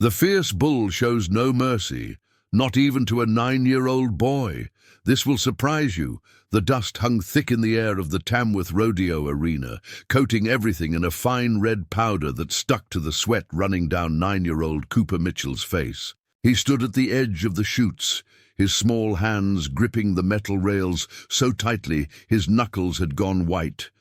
The fierce bull shows no mercy, not even to a 9-year-old boy. This will surprise you. The dust hung thick in the air of the Tamworth Rodeo Arena, coating everything in a fine red powder that stuck to the sweat running down 9-year-old Cooper Mitchell's face. He stood at the edge of the chutes, his small hands gripping the metal rails so tightly his knuckles had gone white,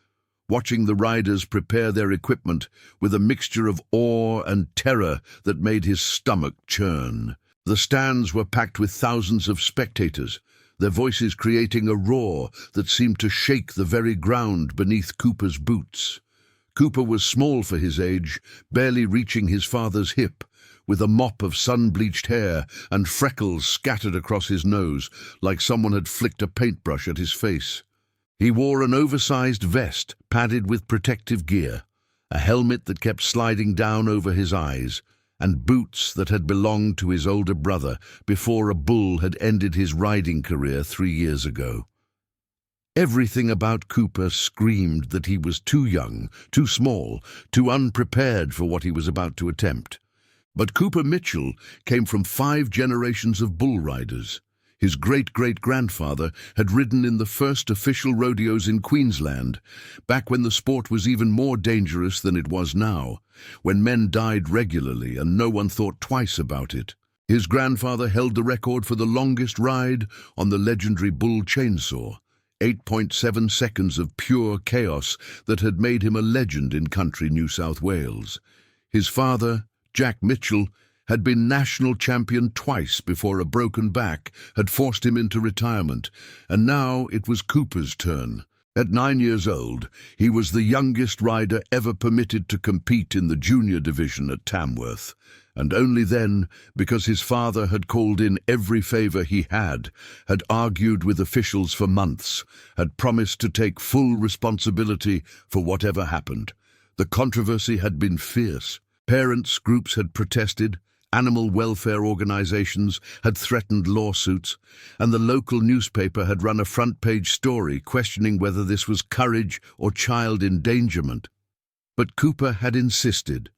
watching the riders prepare their equipment with a mixture of awe and terror that made his stomach churn. The stands were packed with thousands of spectators, their voices creating a roar that seemed to shake the very ground beneath Cooper's boots. Cooper was small for his age, barely reaching his father's hip, with a mop of sun-bleached hair and freckles scattered across his nose like someone had flicked a paintbrush at his face. He wore an oversized vest padded with protective gear, a helmet that kept sliding down over his eyes, and boots that had belonged to his older brother before a bull had ended his riding career 3 years ago. Everything about Cooper screamed that he was too young, too small, too unprepared for what he was about to attempt. But Cooper Mitchell came from 5 generations of bull riders. His great-great-grandfather had ridden in the first official rodeos in Queensland, back when the sport was even more dangerous than it was now, when men died regularly and no one thought twice about it. His grandfather held the record for the longest ride on the legendary Bull Chainsaw, 8.7 seconds of pure chaos that had made him a legend in country New South Wales. His father, Jack Mitchell, had been national champion twice before a broken back had forced him into retirement, and now it was Cooper's turn. At 9 years old, he was the youngest rider ever permitted to compete in the junior division at Tamworth, and only then, because his father had called in every favour he had argued with officials for months, had promised to take full responsibility for whatever happened. The controversy had been fierce. Parents' groups had protested, animal welfare organizations had threatened lawsuits, and the local newspaper had run a front-page story questioning whether this was courage or child endangerment. But Cooper had insisted.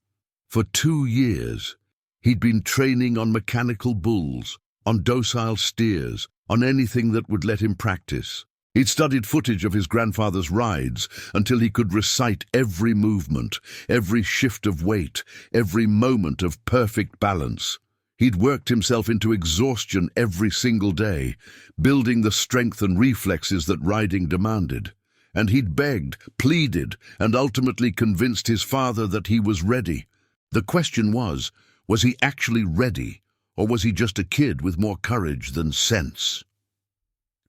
For 2 years, he'd been training on mechanical bulls, on docile steers, on anything that would let him practice. He'd studied footage of his grandfather's rides until he could recite every movement, every shift of weight, every moment of perfect balance. He'd worked himself into exhaustion every single day, building the strength and reflexes that riding demanded. And he'd begged, pleaded, and ultimately convinced his father that he was ready. The question was he actually ready, or was he just a kid with more courage than sense?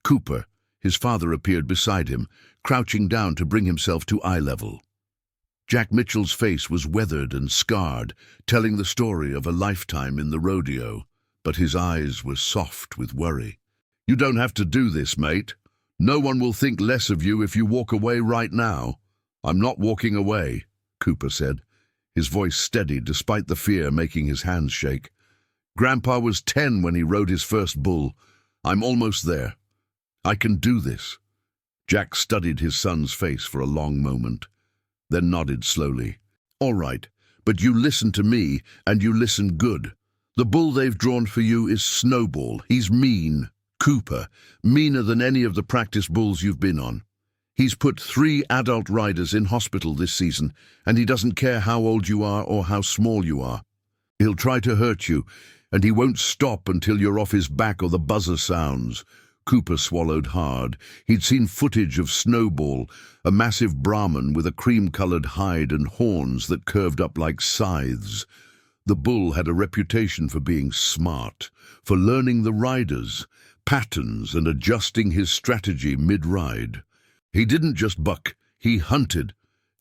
Cooper, his father, appeared beside him, crouching down to bring himself to eye level. Jack Mitchell's face was weathered and scarred, telling the story of a lifetime in the rodeo, but his eyes were soft with worry. "You don't have to do this, mate. No one will think less of you if you walk away right now." "I'm not walking away," Cooper said, his voice steady despite the fear making his hands shake. "Grandpa was 10 when he rode his first bull. I'm almost there. I can do this." Jack studied his son's face for a long moment, then nodded slowly. "All right, but you listen to me, and you listen good. The bull they've drawn for you is Snowball. He's mean. Cooper, meaner than any of the practice bulls you've been on. He's put 3 adult riders in hospital this season, and he doesn't care how old you are or how small you are. He'll try to hurt you, and he won't stop until you're off his back or the buzzer sounds." Cooper swallowed hard. He'd seen footage of Snowball, a massive Brahman with a cream-colored hide and horns that curved up like scythes. The bull had a reputation for being smart, for learning the riders, patterns, and adjusting his strategy mid-ride. He didn't just buck, he hunted.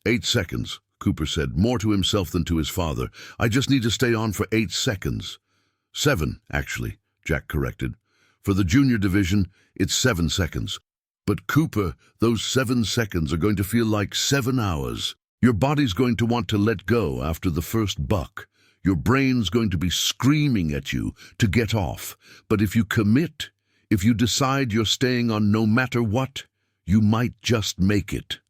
8 seconds, Cooper said, more to himself than to his father. "I just need to stay on for 8 seconds. 7, actually," Jack corrected. "For the junior division, it's 7 seconds. But Cooper, those 7 seconds are going to feel like 7 hours. Your body's going to want to let go after the first buck. Your brain's going to be screaming at you to get off. But if you commit, if you decide you're staying on no matter what, you might just make it."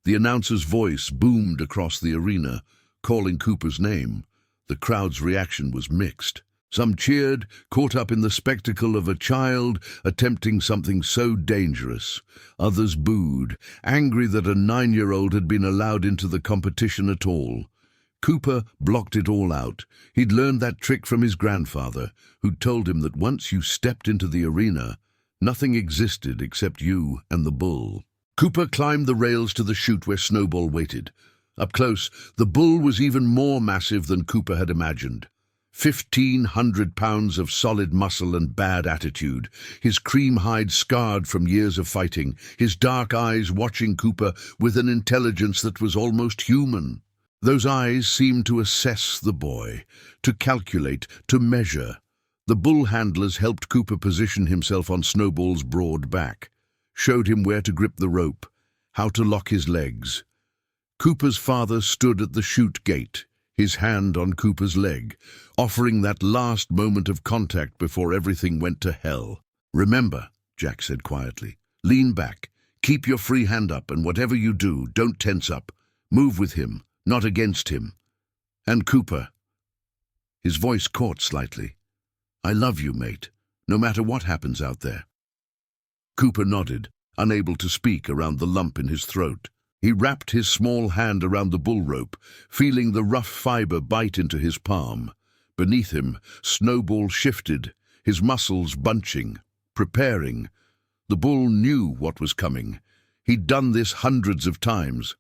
The announcer's voice boomed across the arena, calling Cooper's name. The crowd's reaction was mixed. Some cheered, caught up in the spectacle of a child attempting something so dangerous. Others booed, angry that a 9-year-old had been allowed into the competition at all. Cooper blocked it all out. He'd learned that trick from his grandfather, who'd told him that once you stepped into the arena, nothing existed except you and the bull. Cooper climbed the rails to the chute where Snowball waited. Up close, the bull was even more massive than Cooper had imagined. 1,500 pounds of solid muscle and bad attitude, his cream hide scarred from years of fighting, his dark eyes watching Cooper with an intelligence that was almost human. Those eyes seemed to assess the boy, to calculate, to measure. The bull handlers helped Cooper position himself on Snowball's broad back, showed him where to grip the rope, how to lock his legs. Cooper's father stood at the chute gate, his hand on Cooper's leg, offering that last moment of contact before everything went to hell. "Remember," Jack said quietly, "lean back, keep your free hand up, and whatever you do, don't tense up. Move with him, not against him. And Cooper," his voice caught slightly, "I love you, mate, no matter what happens out there." Cooper nodded, unable to speak around the lump in his throat. He wrapped his small hand around the bull rope, feeling the rough fiber bite into his palm. Beneath him, Snowball shifted, his muscles bunching, preparing. The bull knew what was coming. He'd done this hundreds of times,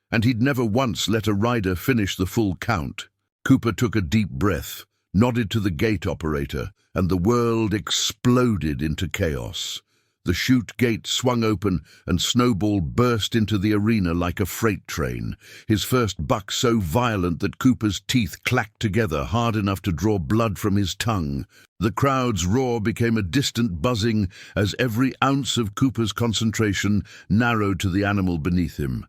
and he'd never once let a rider finish the full count. Cooper took a deep breath, nodded to the gate operator, and the world exploded into chaos. The chute gate swung open, and Snowball burst into the arena like a freight train, his first buck so violent that Cooper's teeth clacked together hard enough to draw blood from his tongue. The crowd's roar became a distant buzzing as every ounce of Cooper's concentration narrowed to the animal beneath him.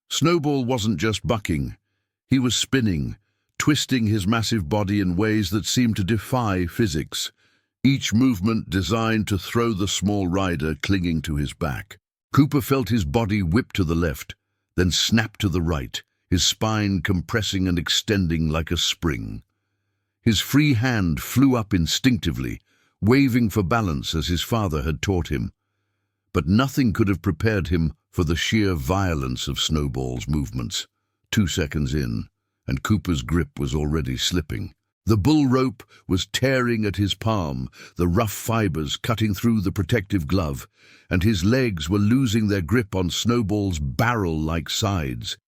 Snowball wasn't just bucking. He was spinning, twisting his massive body in ways that seemed to defy physics, each movement designed to throw the small rider clinging to his back. Cooper felt his body whip to the left, then snap to the right, his spine compressing and extending like a spring. His free hand flew up instinctively, waving for balance as his father had taught him. But nothing could have prepared him for the sheer violence of Snowball's movements. 2 seconds in, and Cooper's grip was already slipping. The bull rope was tearing at his palm, the rough fibers cutting through the protective glove, and his legs were losing their grip on Snowball's barrel-like sides.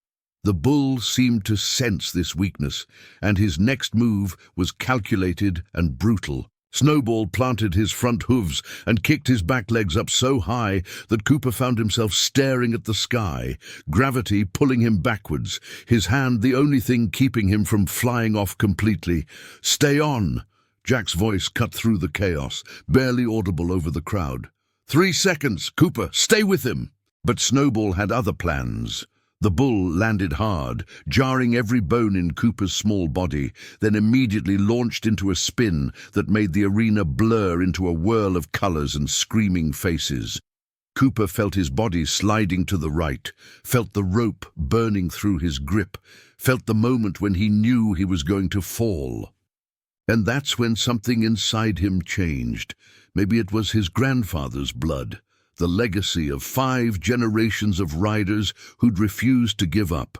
The bull seemed to sense this weakness, and his next move was calculated and brutal. Snowball planted his front hooves and kicked his back legs up so high that Cooper found himself staring at the sky, gravity pulling him backwards, his hand the only thing keeping him from flying off completely. "Stay on!" Jack's voice cut through the chaos, barely audible over the crowd. 3 seconds, Cooper, stay with him!" But Snowball had other plans. The bull landed hard, jarring every bone in Cooper's small body, then immediately launched into a spin that made the arena blur into a whirl of colors and screaming faces. Cooper felt his body sliding to the right, felt the rope burning through his grip, felt the moment when he knew he was going to fall. And that's when something inside him changed. Maybe it was his grandfather's blood, the legacy of 5 generations of riders who'd refused to give up.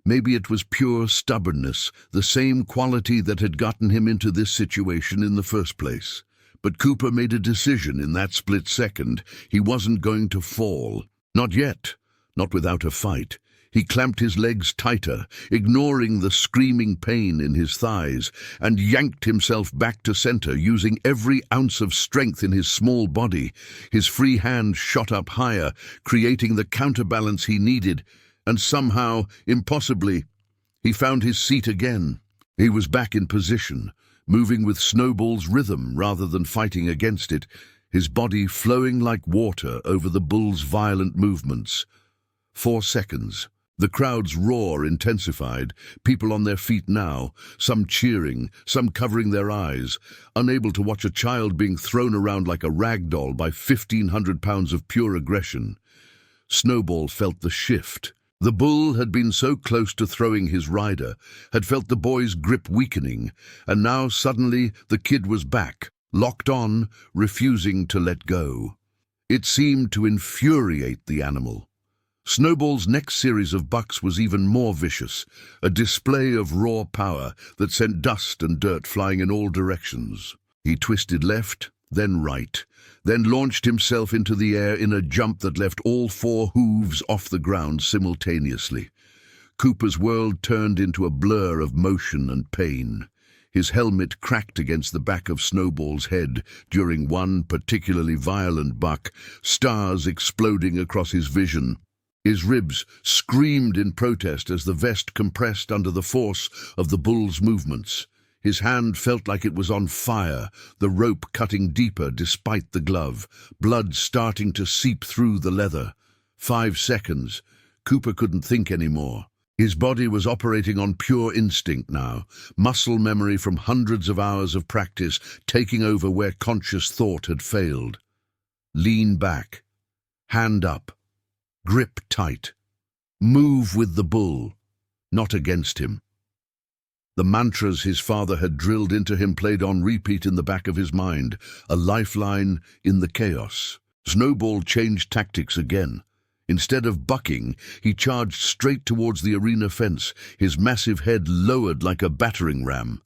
Maybe it was pure stubbornness, the same quality that had gotten him into this situation in the first place. But Cooper made a decision in that split second. He wasn't going to fall. Not yet. Not without a fight. He clamped his legs tighter, ignoring the screaming pain in his thighs, and yanked himself back to center, using every ounce of strength in his small body. His free hand shot up higher, creating the counterbalance he needed, and somehow, impossibly, he found his seat again. He was back in position, moving with Snowball's rhythm rather than fighting against it, his body flowing like water over the bull's violent movements. 4 seconds. The crowd's roar intensified, people on their feet now, some cheering, some covering their eyes, unable to watch a child being thrown around like a rag doll by 1,500 pounds of pure aggression. Snowball felt the shift. The bull had been so close to throwing his rider, had felt the boy's grip weakening, and now suddenly the kid was back, locked on, refusing to let go. It seemed to infuriate the animal. Snowball's next series of bucks was even more vicious, a display of raw power that sent dust and dirt flying in all directions. He twisted left, then right, then launched himself into the air in a jump that left all four hooves off the ground simultaneously. Cooper's world turned into a blur of motion and pain. His helmet cracked against the back of Snowball's head during one particularly violent buck, stars exploding across his vision. His ribs screamed in protest as the vest compressed under the force of the bull's movements. His hand felt like it was on fire, the rope cutting deeper despite the glove, blood starting to seep through the leather. 5 seconds. Cooper couldn't think anymore. His body was operating on pure instinct now, muscle memory from hundreds of hours of practice taking over where conscious thought had failed. Lean back. Hand up. Grip tight. Move with the bull, not against him. The mantras his father had drilled into him played on repeat in the back of his mind, a lifeline in the chaos. Snowball changed tactics again. Instead of bucking, he charged straight towards the arena fence, his massive head lowered like a battering ram.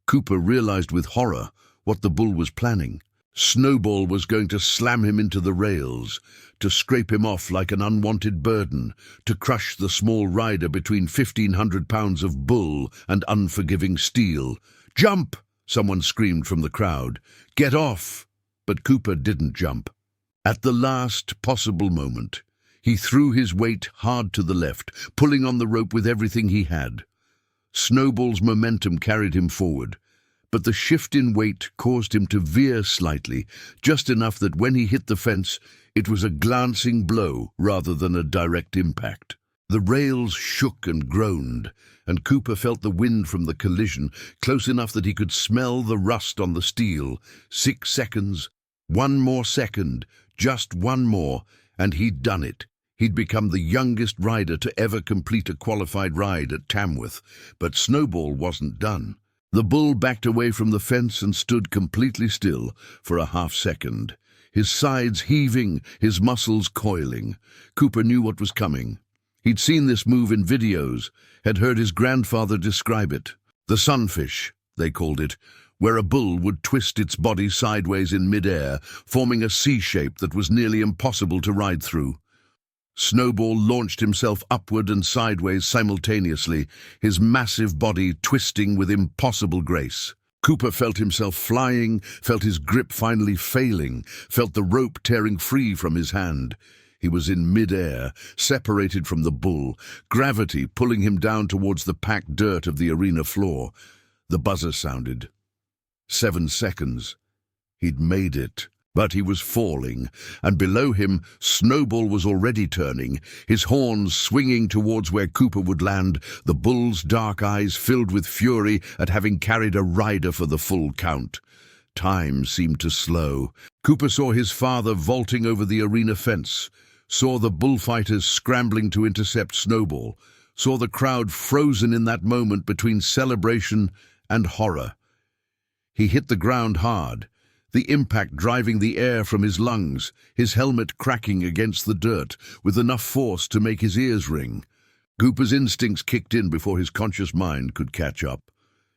Cooper realized with horror what the bull was planning. Snowball was going to slam him into the rails, to scrape him off like an unwanted burden, to crush the small rider between 1,500 pounds of bull and unforgiving steel. "Jump!" someone screamed from the crowd. "Get off!" But Cooper didn't jump. At the last possible moment, he threw his weight hard to the left, pulling on the rope with everything he had. Snowball's momentum carried him forward, but the shift in weight caused him to veer slightly, just enough that when he hit the fence, it was a glancing blow rather than a direct impact. The rails shook and groaned, and Cooper felt the wind from the collision, close enough that he could smell the rust on the steel. 6 seconds, one more second, just one more, and he'd done it. He'd become the youngest rider to ever complete a qualified ride at Tamworth, but Snowball wasn't done. The bull backed away from the fence and stood completely still for a half-second, his sides heaving, his muscles coiling. Cooper knew what was coming. He'd seen this move in videos, had heard his grandfather describe it. The sunfish, they called it, where a bull would twist its body sideways in mid-air, forming a C-shape that was nearly impossible to ride through. Snowball launched himself upward and sideways simultaneously, his massive body twisting with impossible grace. Cooper felt himself flying, felt his grip finally failing, felt the rope tearing free from his hand. He was in mid-air, separated from the bull, gravity pulling him down towards the packed dirt of the arena floor. The buzzer sounded. 7 seconds. He'd made it. But he was falling, and below him, Snowball was already turning, his horns swinging towards where Cooper would land, the bull's dark eyes filled with fury at having carried a rider for the full count. Time seemed to slow. Cooper saw his father vaulting over the arena fence, saw the bullfighters scrambling to intercept Snowball, saw the crowd frozen in that moment between celebration and horror. He hit the ground hard, the impact driving the air from his lungs, his helmet cracking against the dirt, with enough force to make his ears ring. Cooper's instincts kicked in before his conscious mind could catch up.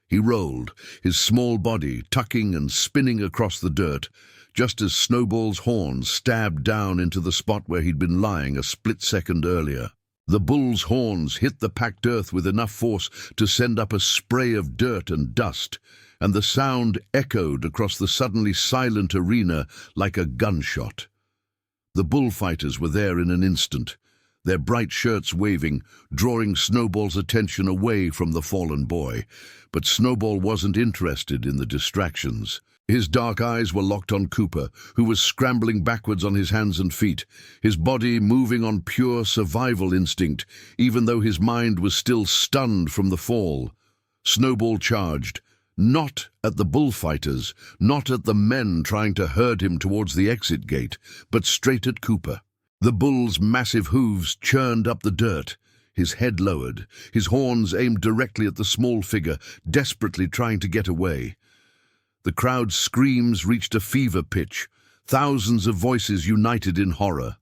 He rolled, his small body tucking and spinning across the dirt, just as Snowball's horns stabbed down into the spot where he'd been lying a split second earlier. The bull's horns hit the packed earth with enough force to send up a spray of dirt and dust, and the sound echoed across the suddenly silent arena like a gunshot. The bullfighters were there in an instant, their bright shirts waving, drawing Snowball's attention away from the fallen boy. But Snowball wasn't interested in the distractions. His dark eyes were locked on Cooper, who was scrambling backwards on his hands and feet, his body moving on pure survival instinct, even though his mind was still stunned from the fall. Snowball charged, not at the bullfighters, not at the men trying to herd him towards the exit gate, but straight at Cooper. The bull's massive hooves churned up the dirt, his head lowered, his horns aimed directly at the small figure, desperately trying to get away. The crowd's screams reached a fever pitch, thousands of voices united in horror.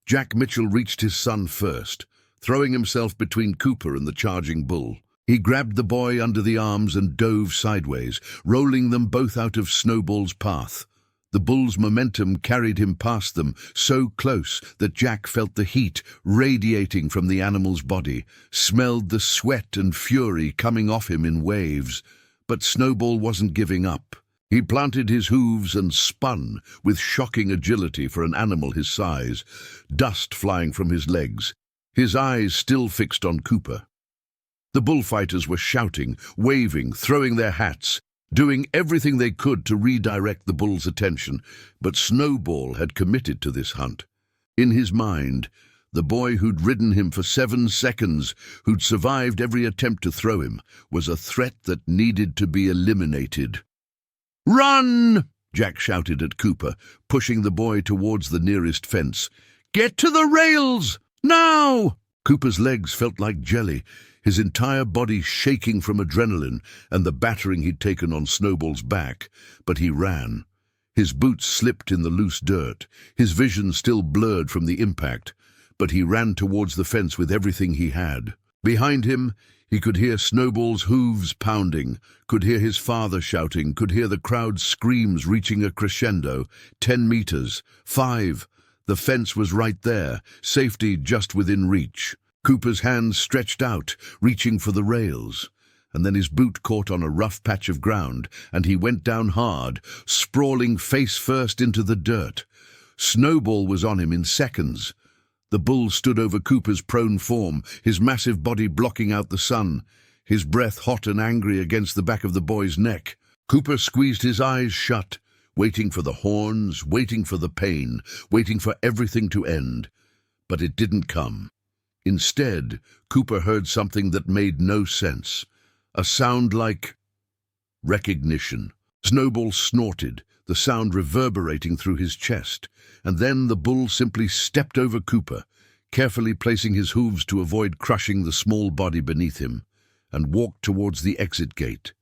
Jack Mitchell reached his son first, throwing himself between Cooper and the charging bull. He grabbed the boy under the arms and dove sideways, rolling them both out of Snowball's path. The bull's momentum carried him past them, so close that Jack felt the heat radiating from the animal's body, smelled the sweat and fury coming off him in waves. But Snowball wasn't giving up. He planted his hooves and spun with shocking agility for an animal his size, dust flying from his legs, his eyes still fixed on Cooper. The bullfighters were shouting, waving, throwing their hats, doing everything they could to redirect the bull's attention, but Snowball had committed to this hunt. In his mind, the boy who'd ridden him for 7 seconds, who'd survived every attempt to throw him, was a threat that needed to be eliminated. "Run!" Jack shouted at Cooper, pushing the boy towards the nearest fence. "Get to the rails! Now!" Cooper's legs felt like jelly, his entire body shaking from adrenaline and the battering he'd taken on Snowball's back, but he ran. His boots slipped in the loose dirt, his vision still blurred from the impact, but he ran towards the fence with everything he had. Behind him, he could hear Snowball's hooves pounding, could hear his father shouting, could hear the crowd's screams reaching a crescendo. 10 meters, 5. The fence was right there, safety just within reach. Cooper's hands stretched out, reaching for the rails, and then his boot caught on a rough patch of ground, and he went down hard, sprawling face first into the dirt. Snowball was on him in seconds. The bull stood over Cooper's prone form, his massive body blocking out the sun, his breath hot and angry against the back of the boy's neck. Cooper squeezed his eyes shut, waiting for the horns, waiting for the pain, waiting for everything to end. But it didn't come. Instead, Cooper heard something that made no sense. A sound like recognition. Snowball snorted, the sound reverberating through his chest, and then the bull simply stepped over Cooper, carefully placing his hooves to avoid crushing the small body beneath him, and walked towards the exit gate.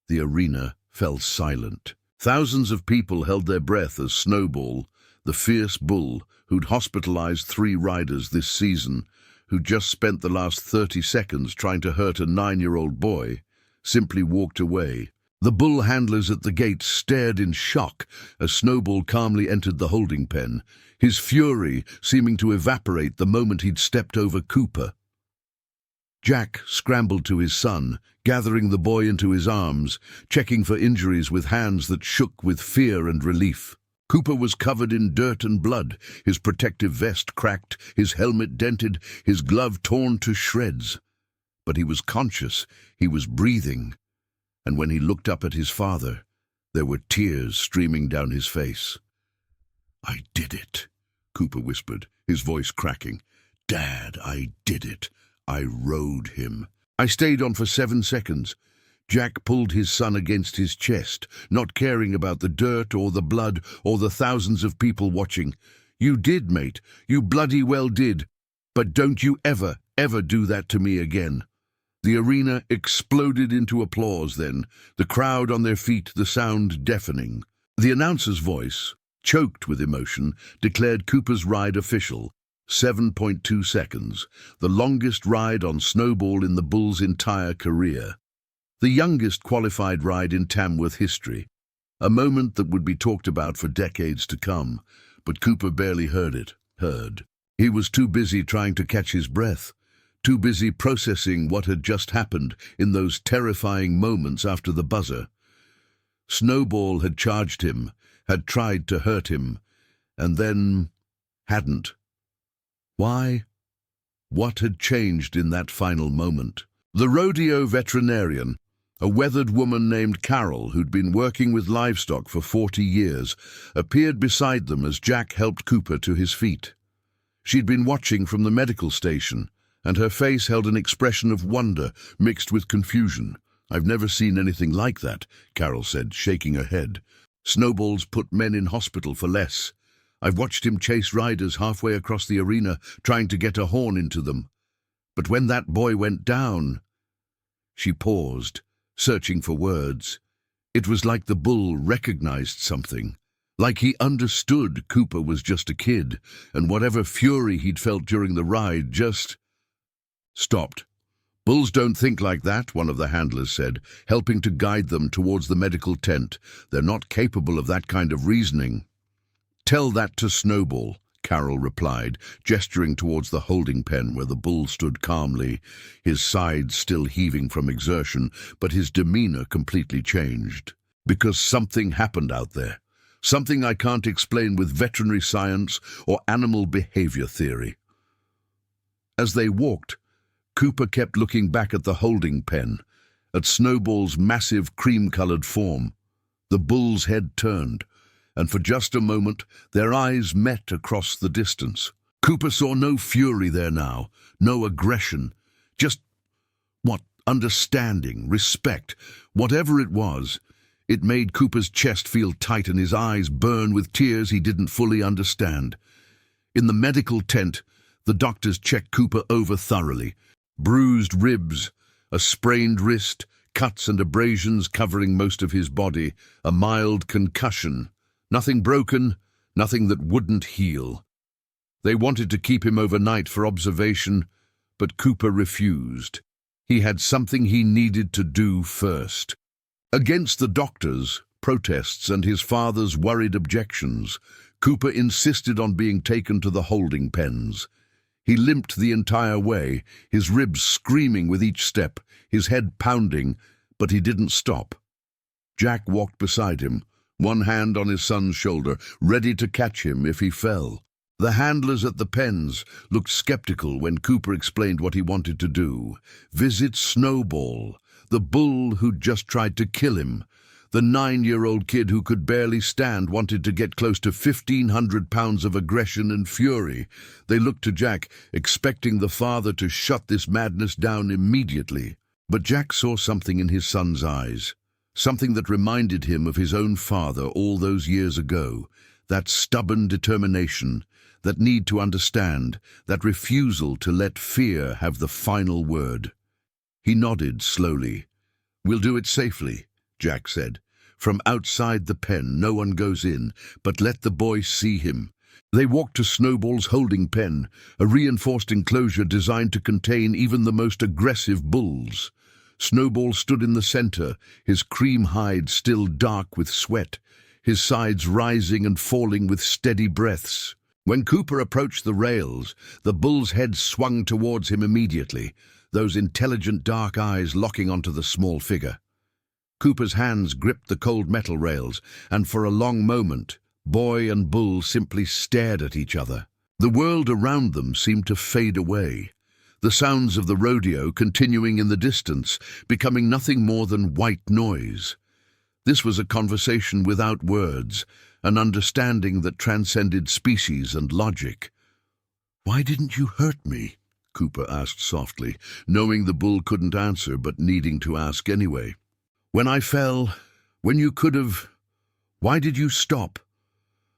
The arena fell silent. Thousands of people held their breath as Snowball, the fierce bull who'd hospitalized 3 riders this season, who'd just spent the last 30 seconds trying to hurt a 9-year-old boy, simply walked away. The bull handlers at the gate stared in shock as Snowball calmly entered the holding pen, his fury seeming to evaporate the moment he'd stepped over Cooper. Jack scrambled to his son, gathering the boy into his arms, checking for injuries with hands that shook with fear and relief. Cooper was covered in dirt and blood, his protective vest cracked, his helmet dented, his glove torn to shreds. But he was conscious, he was breathing, and when he looked up at his father, there were tears streaming down his face. "I did it," Cooper whispered, his voice cracking. "Dad, I did it. I rode him. I stayed on for 7 seconds. Jack pulled his son against his chest, not caring about the dirt or the blood or the thousands of people watching. "You did, mate. You bloody well did. But don't you ever, ever do that to me again." The arena exploded into applause then, the crowd on their feet, the sound deafening. The announcer's voice, choked with emotion, declared Cooper's ride official. 7.2 seconds, the longest ride on Snowball in the bull's entire career. The youngest qualified ride in Tamworth history, a moment that would be talked about for decades to come, but Cooper barely heard. He was too busy trying to catch his breath, too busy processing what had just happened in those terrifying moments after the buzzer. Snowball had charged him, had tried to hurt him, and then hadn't. Why? What had changed in that final moment? The rodeo veterinarian, a weathered woman named Carol who'd been working with livestock for 40 years, appeared beside them as Jack helped Cooper to his feet. She'd been watching from the medical station, and her face held an expression of wonder mixed with confusion. "I've never seen anything like that," Carol said, shaking her head. "Snowball's put men in hospital for less. I've watched him chase riders halfway across the arena, trying to get a horn into them. But when that boy went down—" She paused, searching for words. It was like the bull recognized something, like he understood Cooper was just a kid, and whatever fury he'd felt during the ride just stopped. "Bulls don't think like that," one of the handlers said, helping to guide them towards the medical tent. "They're not capable of that kind of reasoning." "Tell that to Snowball," Carol replied, gesturing towards the holding pen where the bull stood calmly, his sides still heaving from exertion, but his demeanor completely changed. "Because something happened out there. Something I can't explain with veterinary science or animal behavior theory." As they walked, Cooper kept looking back at the holding pen, at Snowball's massive cream-colored form. The bull's head turned, and for just a moment their eyes met across the distance. Cooper saw no fury there now, no aggression, just understanding, respect, whatever it was. It made Cooper's chest feel tight and his eyes burn with tears he didn't fully understand. In the medical tent, the doctors checked Cooper over thoroughly. Bruised ribs, a sprained wrist, cuts and abrasions covering most of his body, a mild concussion. Nothing broken, nothing that wouldn't heal. They wanted to keep him overnight for observation, but Cooper refused. He had something he needed to do first. Against the doctors' protests and his father's worried objections, Cooper insisted on being taken to the holding pens. He limped the entire way, his ribs screaming with each step, his head pounding, but he didn't stop. Jack walked beside him, one hand on his son's shoulder, ready to catch him if he fell. The handlers at the pens looked skeptical when Cooper explained what he wanted to do. Visit Snowball, the bull who'd just tried to kill him. The 9-year-old kid who could barely stand wanted to get close to 1,500 pounds of aggression and fury. They looked to Jack, expecting the father to shut this madness down immediately. But Jack saw something in his son's eyes, something that reminded him of his own father all those years ago, that stubborn determination, that need to understand, that refusal to let fear have the final word. He nodded slowly. "We'll do it safely," Jack said. "From outside the pen, no one goes in, but let the boy see him." They walked to Snowball's holding pen, a reinforced enclosure designed to contain even the most aggressive bulls. Snowball stood in the center, his cream hide still dark with sweat, his sides rising and falling with steady breaths. When Cooper approached the rails, the bull's head swung towards him immediately, those intelligent dark eyes locking onto the small figure. Cooper's hands gripped the cold metal rails, and for a long moment, boy and bull simply stared at each other. The world around them seemed to fade away, the sounds of the rodeo continuing in the distance, becoming nothing more than white noise. This was a conversation without words, an understanding that transcended species and logic. "Why didn't you hurt me?" Cooper asked softly, knowing the bull couldn't answer but needing to ask anyway. "When I fell, when you could have, why did you stop?"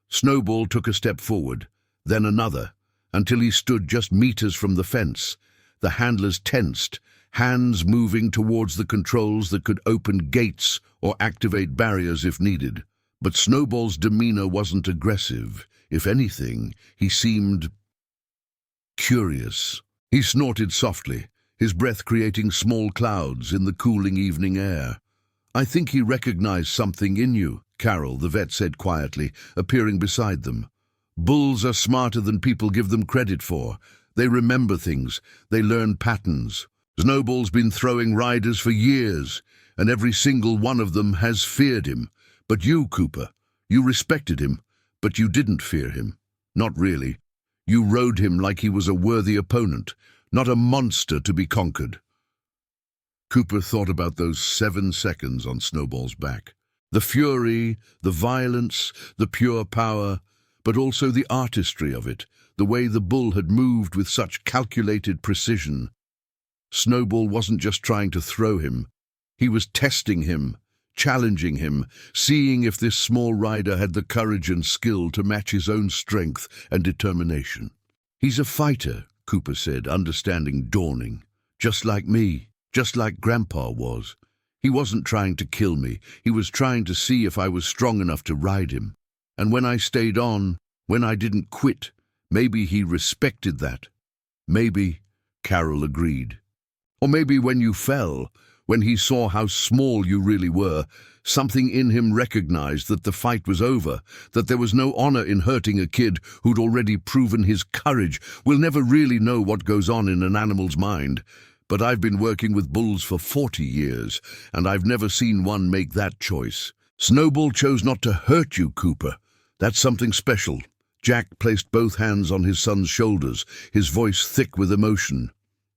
Snowball took a step forward, then another, until he stood just meters from the fence. The handlers tensed, hands moving towards the controls that could open gates or activate barriers if needed. But Snowball's demeanor wasn't aggressive. If anything, he seemed curious. He snorted softly, his breath creating small clouds in the cooling evening air. "I think he recognized something in you," Carol, the vet, said quietly, appearing beside them. "Bulls are smarter than people give them credit for. They remember things, they learn patterns. Snowball's been throwing riders for years, and every single one of them has feared him. But you, Cooper, you respected him, but you didn't fear him. Not really. You rode him like he was a worthy opponent, not a monster to be conquered." Cooper thought about those 7 seconds on Snowball's back. The fury, the violence, the pure power, but also the artistry of it, the way the bull had moved with such calculated precision. Snowball wasn't just trying to throw him. He was testing him, challenging him, seeing if this small rider had the courage and skill to match his own strength and determination. "He's a fighter," Cooper said, understanding dawning. Just like me, just like Grandpa was. He wasn't trying to kill me. He was trying to see if I was strong enough to ride him. And when I stayed on, when I didn't quit, maybe he respected that. Maybe, Carol agreed. Or maybe when you fell, when he saw how small you really were, something in him recognized that the fight was over, that there was no honor in hurting a kid who'd already proven his courage. We'll never really know what goes on in an animal's mind. But I've been working with bulls for 40 years, and I've never seen one make that choice. Snowball chose not to hurt you, Cooper. That's something special. Jack placed both hands on his son's shoulders, his voice thick with emotion.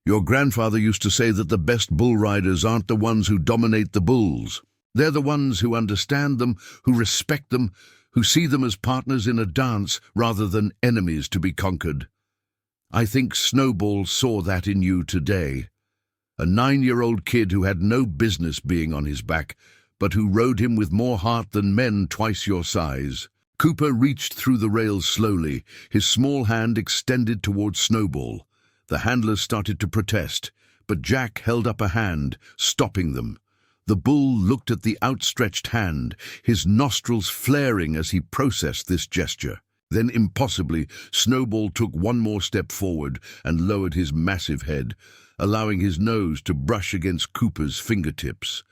Your grandfather used to say that the best bull riders aren't the ones who dominate the bulls. They're the ones who understand them, who respect them, who see them as partners in a dance rather than enemies to be conquered. I think Snowball saw that in you today. A 9-year-old kid who had no business being on his back, but who rode him with more heart than men twice your size. Cooper reached through the rails slowly, his small hand extended towards Snowball. The handlers started to protest, but Jack held up a hand, stopping them. The bull looked at the outstretched hand, his nostrils flaring as he processed this gesture. Then, impossibly, Snowball took one more step forward and lowered his massive head, allowing his nose to brush against Cooper's fingertips.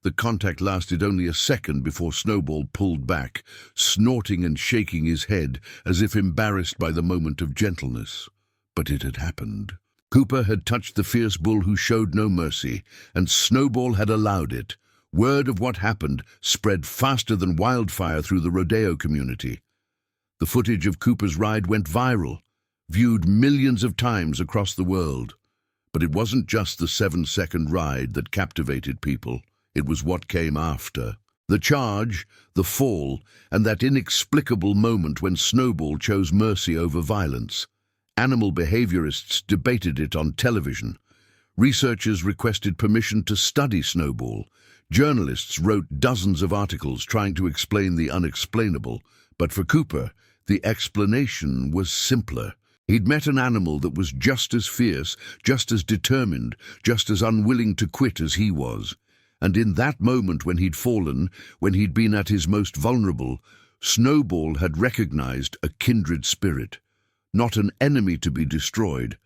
The contact lasted only a second before Snowball pulled back, snorting and shaking his head as if embarrassed by the moment of gentleness. But it had happened. Cooper had touched the fierce bull who showed no mercy, and Snowball had allowed it. Word of what happened spread faster than wildfire through the rodeo community. The footage of Cooper's ride went viral, viewed millions of times across the world. But it wasn't just the 7-second ride that captivated people. It was what came after. The charge, the fall, and that inexplicable moment when Snowball chose mercy over violence. Animal behaviorists debated it on television. Researchers requested permission to study Snowball. Journalists wrote dozens of articles trying to explain the unexplainable. But for Cooper, the explanation was simpler. He'd met an animal that was just as fierce, just as determined, just as unwilling to quit as he was. And in that moment when he'd fallen, when he'd been at his most vulnerable, Snowball had recognized a kindred spirit. Not an enemy to be destroyed,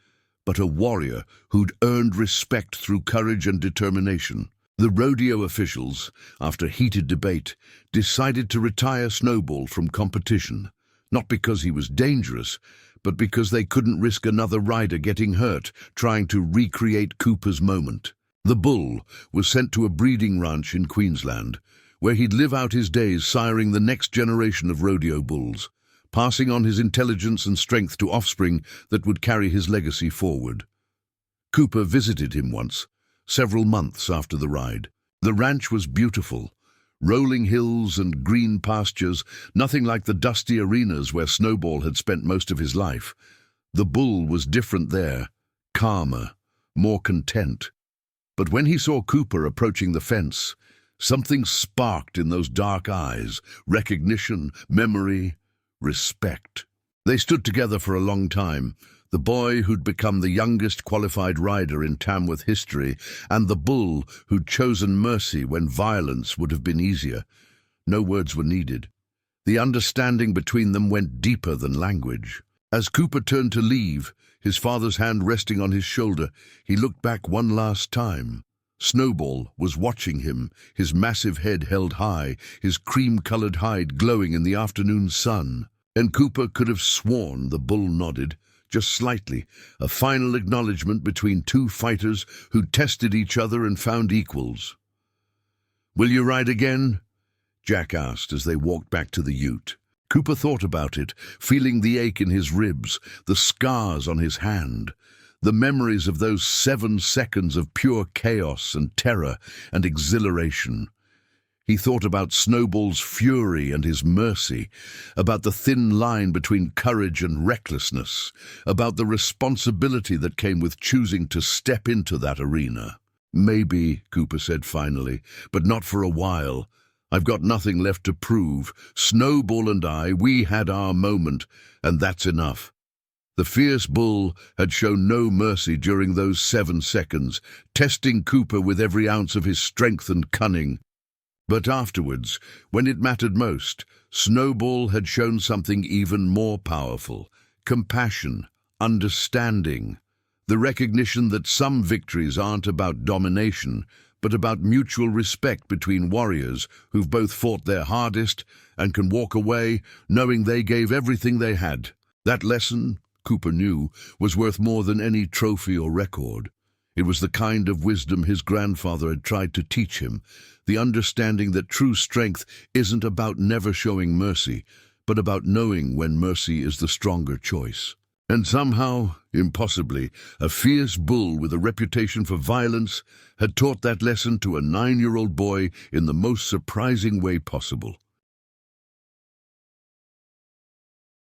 but a warrior who'd earned respect through courage and determination. The rodeo officials, after heated debate, decided to retire Snowball from competition, not because he was dangerous, but because they couldn't risk another rider getting hurt trying to recreate Cooper's moment. The bull was sent to a breeding ranch in Queensland, where he'd live out his days siring the next generation of rodeo bulls, passing on his intelligence and strength to offspring that would carry his legacy forward. Cooper visited him once, several months after the ride. The ranch was beautiful. Rolling hills and green pastures, nothing like the dusty arenas where Snowball had spent most of his life. The bull was different there, calmer, more content. But when he saw Cooper approaching the fence, something sparked in those dark eyes, recognition, memory, respect. They stood together for a long time, the boy who'd become the youngest qualified rider in Tamworth history, and the bull who'd chosen mercy when violence would have been easier. No words were needed. The understanding between them went deeper than language. As Cooper turned to leave, his father's hand resting on his shoulder, he looked back one last time. Snowball was watching him, his massive head held high, his cream-colored hide glowing in the afternoon sun. And Cooper could have sworn the bull nodded, just slightly, a final acknowledgement between two fighters who tested each other and found equals. "Will you ride again?" Jack asked as they walked back to the ute. Cooper thought about it, feeling the ache in his ribs, the scars on his hand, the memories of those 7 seconds of pure chaos and terror and exhilaration. He thought about Snowball's fury and his mercy, about the thin line between courage and recklessness, about the responsibility that came with choosing to step into that arena. "Maybe," Cooper said finally, "but not for a while. I've got nothing left to prove. Snowball and I, we had our moment, and that's enough." The fierce bull had shown no mercy during those 7 seconds, testing Cooper with every ounce of his strength and cunning. But afterwards, when it mattered most, Snowball had shown something even more powerful: compassion, understanding, the recognition that some victories aren't about domination, but about mutual respect between warriors who've both fought their hardest and can walk away knowing they gave everything they had. That lesson, Cooper knew, was worth more than any trophy or record. It was the kind of wisdom his grandfather had tried to teach him, the understanding that true strength isn't about never showing mercy, but about knowing when mercy is the stronger choice. And somehow, impossibly, a fierce bull with a reputation for violence had taught that lesson to a 9-year-old boy in the most surprising way possible.